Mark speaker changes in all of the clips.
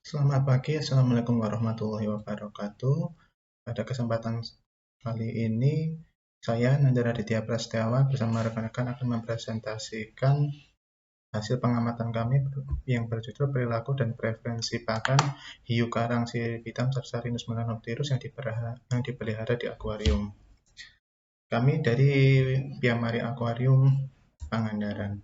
Speaker 1: Selamat pagi, Assalamualaikum warahmatullahi wabarakatuh. Pada kesempatan kali ini, saya Nandar Aditya Prasetyawan bersama rekan-rekan akan mempresentasikan hasil pengamatan kami yang berjudul Perilaku dan Preferensi Pakan Hiu Karang Sirip Hitam Sarsarinus melanopterus yang dipelihara di akuarium. Kami dari Piamari Aquarium Pangandaran.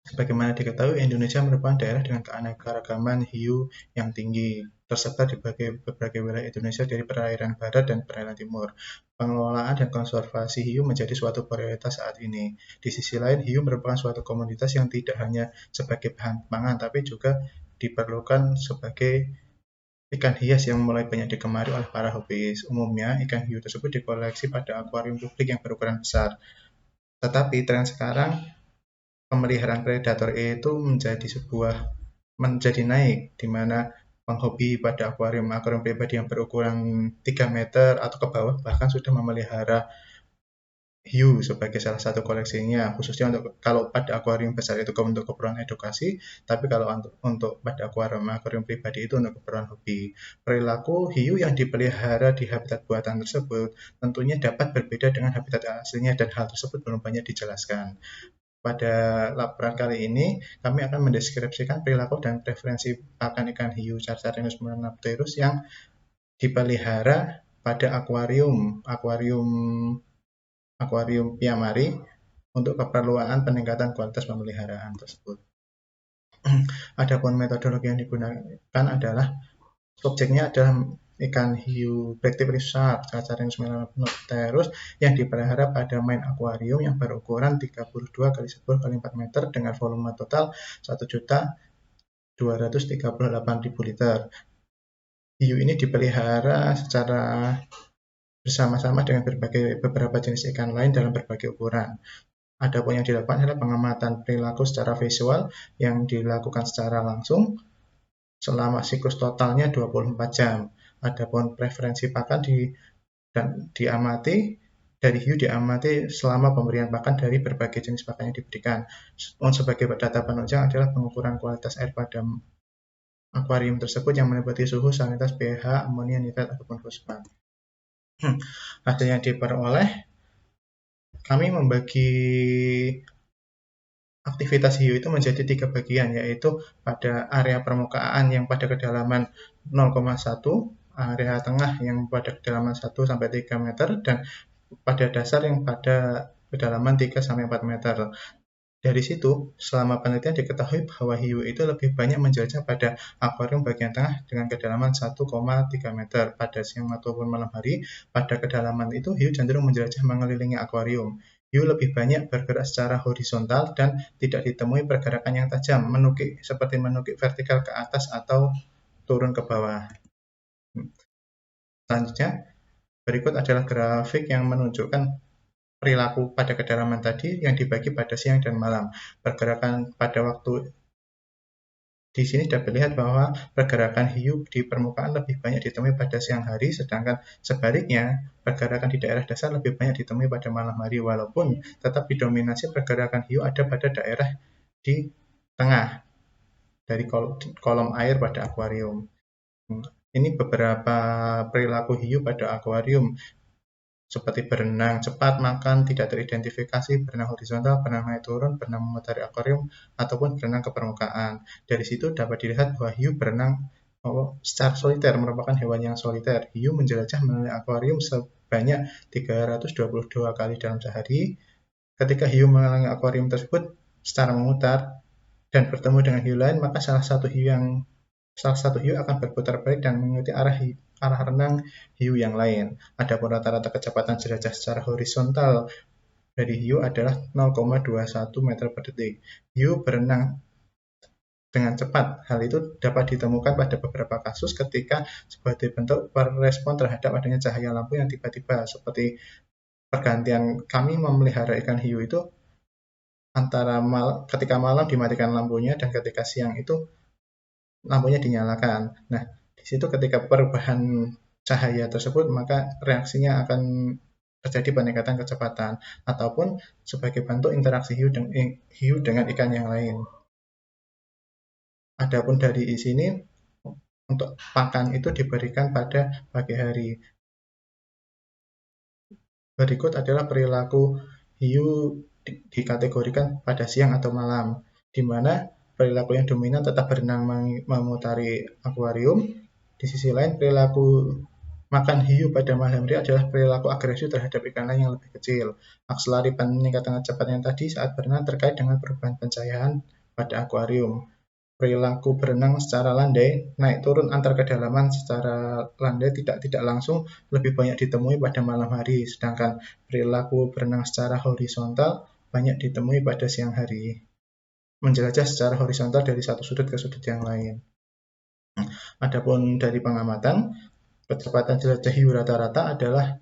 Speaker 1: Sebagaimana diketahui, Indonesia merupakan daerah dengan keanekaragaman hiu yang tinggi, tersebar di berbagai wilayah Indonesia dari perairan barat dan perairan timur. Pengelolaan dan konservasi hiu menjadi suatu prioritas saat ini. Di sisi lain, hiu merupakan suatu komoditas yang tidak hanya sebagai bahan pangan, tapi juga diperlukan sebagai ikan hias yang mulai banyak digemari oleh para hobis. Umumnya, ikan hiu tersebut dikoleksi pada akuarium publik yang berukuran besar. Tetapi tren sekarang pemeliharaan predator itu menjadi naik, di mana penghobi pada akuarium pribadi yang berukuran 3 meter atau ke bawah bahkan sudah memelihara hiu sebagai salah satu koleksinya, khususnya untuk kalau pada akuarium besar itu untuk keperluan edukasi, tapi kalau untuk pada akuarium pribadi itu untuk keperluan hobi. Perilaku hiu yang dipelihara di habitat buatan tersebut tentunya dapat berbeda dengan habitat aslinya dan hal tersebut belum banyak dijelaskan. Pada laporan kali ini, kami akan mendeskripsikan perilaku dan preferensi pakan ikan hiu Sarsarinus melanopterus yang dipelihara pada akuarium Piamari untuk keperluan peningkatan kualitas pemeliharaan tersebut. Adapun metodologi yang digunakan adalah subjeknya adalah ikan hiu Black Tip Reef Shark Sarsarinus melanopterus yang dipelihara pada main akuarium yang berukuran 32 x 10 x 4 meter dengan volume total 1.238.000 liter. Hiu ini dipelihara secara bersama-sama dengan beberapa jenis ikan lain dalam berbagai ukuran. Adapun yang dilakukan adalah pengamatan perilaku secara visual yang dilakukan secara langsung selama siklus totalnya 24 jam. Adapun preferensi pakan diamati dari hiu diamati selama pemberian pakan dari berbagai jenis pakan yang diberikan. Sebagai data penunjang adalah pengukuran kualitas air pada akuarium tersebut yang meliputi suhu, salinitas, pH, amonia, nitrat, ataupun fosfat. Hasil yang diperoleh, kami membagi aktivitas hiu itu menjadi 3 bagian, yaitu pada area permukaan yang pada kedalaman 0,1, area tengah yang pada kedalaman 1-3 meter, dan pada dasar yang pada kedalaman 3-4 meter. Dari situ, selama penelitian diketahui bahwa hiu itu lebih banyak menjelajah pada akuarium bagian tengah dengan kedalaman 1,3 meter pada siang ataupun malam hari. Pada kedalaman itu, hiu cenderung menjelajah mengelilingi akuarium. Hiu lebih banyak bergerak secara horizontal dan tidak ditemui pergerakan yang tajam, seperti menukik vertikal ke atas atau turun ke bawah. Selanjutnya, berikut adalah grafik yang menunjukkan perilaku pada kedalaman tadi yang dibagi pada siang dan malam. Pergerakan pada waktu di sini dapat dilihat bahwa pergerakan hiu di permukaan lebih banyak ditemui pada siang hari, sedangkan sebaliknya pergerakan di daerah dasar lebih banyak ditemui pada malam hari, walaupun tetap didominasi pergerakan hiu ada pada daerah di tengah dari kolom air pada akuarium. Ini beberapa perilaku hiu pada akuarium, seperti berenang cepat, makan, tidak teridentifikasi, berenang horizontal, berenang naik turun, berenang memutari akuarium, ataupun berenang ke permukaan. Dari situ dapat dilihat bahwa hiu berenang secara soliter, merupakan hewan yang soliter. Hiu menjelajah melalui akuarium sebanyak 322 kali dalam sehari. Ketika hiu mengelilingi akuarium tersebut secara memutar dan bertemu dengan hiu lain, maka salah satu hiu akan berputar balik dan mengikuti arah renang hiu yang lain. Adapun rata-rata kecepatan jelajah secara horizontal dari hiu adalah 0,21 meter per detik. Hiu berenang dengan cepat. Hal itu dapat ditemukan pada beberapa kasus ketika sebagai bentuk respon terhadap adanya cahaya lampu yang tiba-tiba, seperti pergantian kami memelihara ikan hiu itu antara ketika malam dimatikan lampunya dan ketika siang itu lampunya dinyalakan. Nah, di situ ketika perubahan cahaya tersebut, maka reaksinya akan terjadi peningkatan kecepatan ataupun sebagai bentuk interaksi hiu dengan ikan yang lain. Adapun dari sini untuk pakan itu diberikan pada pagi hari. Berikut adalah perilaku hiu dikategorikan pada siang atau malam, di mana perilaku yang dominan tetap berenang memutari akuarium. Di sisi lain, perilaku makan hiu pada malam hari adalah perilaku agresif terhadap ikan lain yang lebih kecil. Akselerasi peningkatan kecepatan tadi saat berenang terkait dengan perubahan pencahayaan pada akuarium. Perilaku berenang secara landai, naik turun antar kedalaman secara landai tidak langsung lebih banyak ditemui pada malam hari, sedangkan perilaku berenang secara horizontal banyak ditemui pada siang hari. Menjelajah secara horizontal dari satu sudut ke sudut yang lain. Adapun dari pengamatan, kecepatan jelajah hiu rata-rata adalah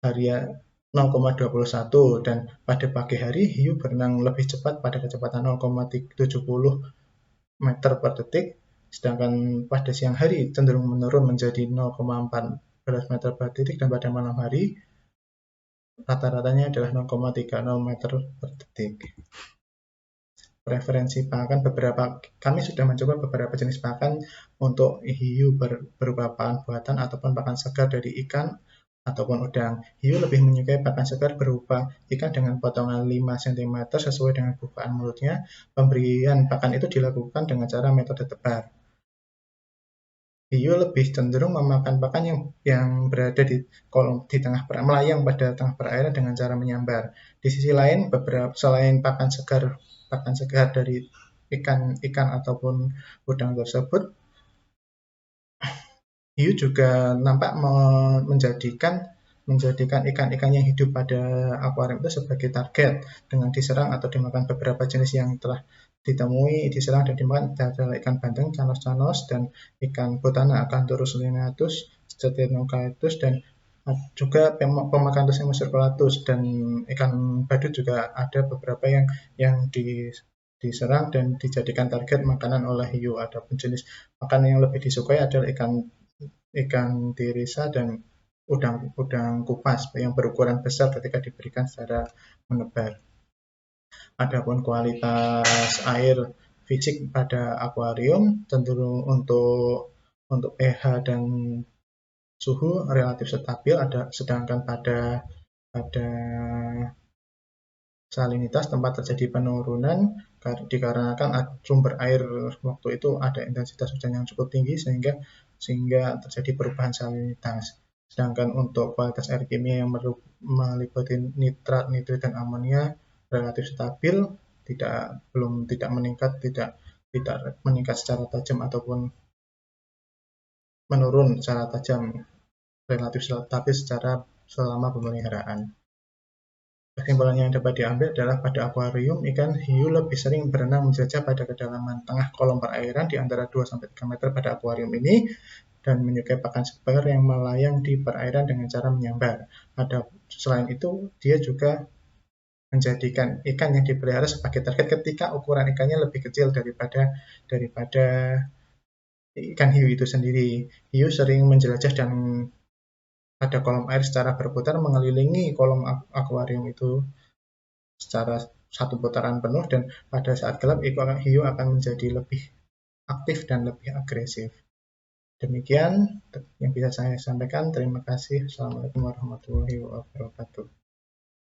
Speaker 1: harian 0,21 dan pada pagi hari hiu berenang lebih cepat pada kecepatan 0,70 meter per detik, sedangkan pada siang hari cenderung menurun menjadi 0,14 meter per detik dan pada malam hari rata-ratanya adalah 0,30 meter per detik. Preferensi pakan kami sudah mencoba beberapa jenis pakan untuk hiu berupa pakan buatan ataupun pakan segar dari ikan ataupun udang. Hiu lebih menyukai pakan segar berupa ikan dengan potongan 5 cm sesuai dengan bukaan mulutnya. Pemberian pakan itu dilakukan dengan cara metode tebar. Hiu lebih cenderung memakan pakan yang berada di tengah melayang pada tengah perairan dengan cara menyambar. Di sisi lain, selain pakan segar dari ikan ataupun udang tersebut, hiu juga nampak menjadikan ikan-ikan yang hidup pada akuarium itu sebagai target dengan diserang atau dimakan. Beberapa jenis yang telah ditemui diserang dan dimakan adalah ikan bandeng, canos-canos, dan ikan botana, Acanthurus lineatus, Stenocaetus, dan juga pemakan Tusing circulatus, dan ikan badut juga ada beberapa yang diserang dan dijadikan target makanan oleh hiu. Adapun jenis makanan yang lebih disukai adalah ikan tirisa dan udang kupas yang berukuran besar ketika diberikan secara menebar. Adapun kualitas air fisik pada akuarium cenderung untuk pH dan suhu relatif stabil, sedangkan pada salinitas tempat terjadi penurunan dikarenakan sumber air waktu itu ada intensitas hujan yang cukup tinggi sehingga terjadi perubahan salinitas. Sedangkan untuk kualitas air kimia yang meliputi nitrat, nitrit, dan amonia relatif stabil, tidak meningkat secara tajam ataupun menurun secara tajam, relatif stabil selama pemeliharaan. Kesimpulan yang dapat diambil adalah pada akuarium, ikan hiu lebih sering berenang menjelajah pada kedalaman tengah kolom perairan di antara 2-3 meter pada akuarium ini dan menyukai pakan segar yang melayang di perairan dengan cara menyambar. Selain itu, dia juga menjadikan ikan yang dipelihara sebagai target ketika ukuran ikannya lebih kecil daripada ikan hiu itu sendiri. Hiu sering menjelajah dan pada kolom air secara berputar mengelilingi kolom akuarium itu secara satu putaran penuh, dan pada saat gelap hiu akan menjadi lebih aktif dan lebih agresif. Demikian yang bisa saya sampaikan. Terima kasih. Assalamualaikum warahmatullahi wabarakatuh.